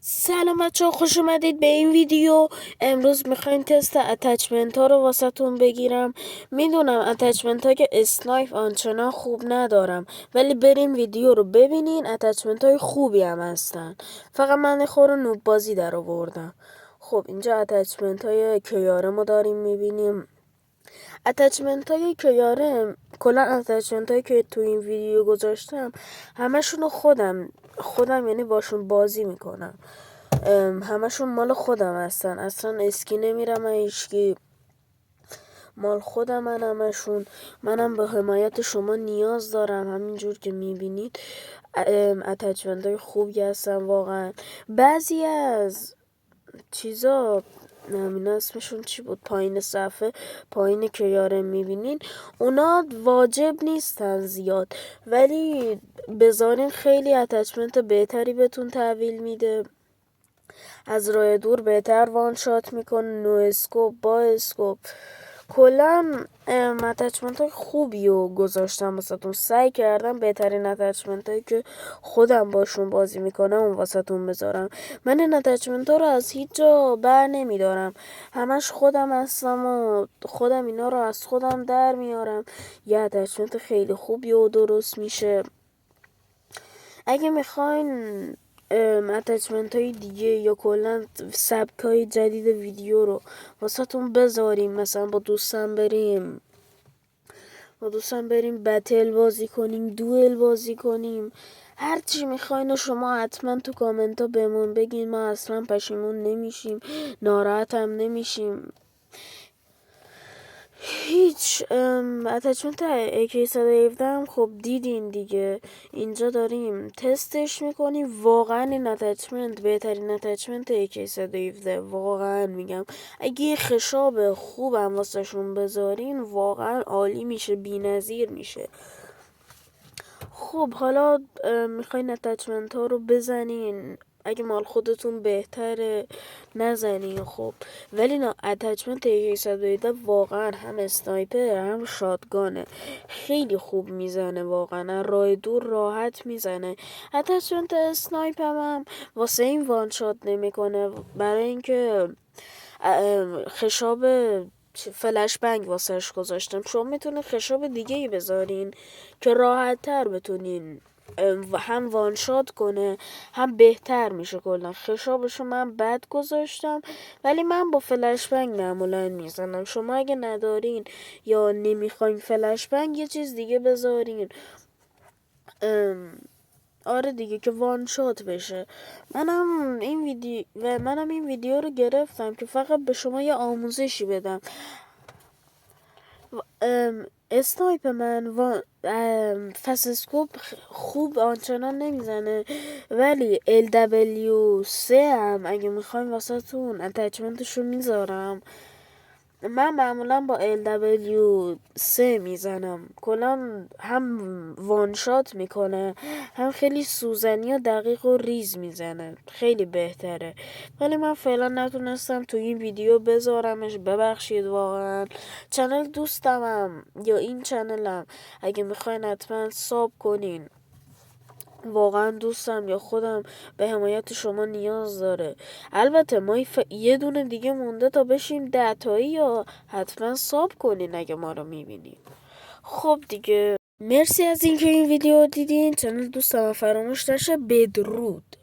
سلام بچه‌ها، خوش اومدید به این ویدیو. امروز میخوایم تست اتچمنت ها رو واسهتون بگیرم. میدونم اتچمنت های اسنایپ آنچنان خوب ندارم، ولی بریم ویدیو رو ببینین. اتچمنت های خوبی هم هستن، فقط من خور نوب بازی در آوردم. خب اینجا اتچمنت های کیارم رو داریم میبینیم. اتچمنت های کیارم، کلا اتچمنت هایی که تو این ویدیو گذاشتم همشون رو خودم یعنی باشون بازی میکنم. همشون مال خودم هستن، اصلا اسکی نمیرم هیچکی، مال خودم همشون. منم به حمایت شما نیاز دارم، همینجور که میبینید اتچمنت های خوبی هستن واقعا. بعضی از چیزا نمیدونم اسمشون چی بود، پایین صفحه پایین که یاره میبینین اونا واجب نیستن زیاد، ولی بذارین خیلی اتچمنت بهتری بهتون تحویل میده. از راه دور بهتر وان شات میکنه، نو اسکوپ با اسکوپ. کلا اتچمنت های خوبی رو گذاشتم واسهتون، سعی کردم بهترین اتچمنت هایی که خودم باشون بازی میکنم اون واسهتون بذارم. من این اتچمنت ها رو از هیچ جا بر نمیدارم، همش خودم هستم و خودم اینا رو از خودم در میارم. یه اتچمنت خیلی خوبی و درست میشه. اگه میخواین اتچمنت های دیگه یا کلا سبک های جدید ویدیو رو واسهتون بذاریم، مثلا با دوستم بریم بتل بازی کنیم، دوئل بازی کنیم، هر چی میخواین و شما حتما تو کامنت ها بهمون بگین، ما اصلا پشیمون نمیشیم، ناراحت هم نمیشیم. هیچ اتچمنت AK117 هم خب دیدین دیگه، اینجا داریم تستش میکنیم. واقعا این اتچمنت بهترین اتچمنت AK117، واقعا میگم. اگه یه خشاب خوبم واسه شون بذارین واقعا عالی میشه، بی نظیر میشه. خب حالا میخواین اتچمنت ها رو بزنین، اگه مال خودتون بهتره نزنین. خب ولی نه، اتچمنت AK117 واقعا هم اسنایپر هم شاتگانه، خیلی خوب میزنه واقعا، راه دور راحت میزنه. اتچمنت اسنایپ هم واسه این وان شات نمیکنه، برای اینکه خشاب فلش بنگ واسهش گذاشتم. شما میتونید خشاب دیگه ای بذارین که راحت تر بتونین هم وانشات کنه هم بهتر میشه. کلا خشابشو من بد گذاشتم، ولی من با فلش بنگ معمولا میزنم. شما اگه ندارین یا نمیخواین فلش بنگ، یه چیز دیگه بذارین. آره دیگه، که وان شات بشه. منم این ویدیو رو گرفتم که فقط به شما یه آموزشی بدم. اسنایپ من فسسکوپ خوب آنچنان نمیزنه، ولی LW3 هم اگه میخوایم واسه تون اتچمنتشو میذارم. من معمولا با LW3 میزنم، کلا هم وانشات میکنه هم خیلی سوزنی و دقیق و ریز میزنه، خیلی بهتره. ولی من فعلا نتونستم تو این ویدیو بذارمش، ببخشید واقعا. چنل دوستمم یا این چنلم اگه میخواین حتما ساب کنین، واقعا دوستم یا خودم به حمایت شما نیاز داره. البته ما یه دونه دیگه مونده تا بشیم 10 تایی، یا حتما ساب کنین اگه ما رو میبینین. خب دیگه، مرسی از اینکه این ویدیو دیدین. چنل دوستم فراموش نشه. بدرود.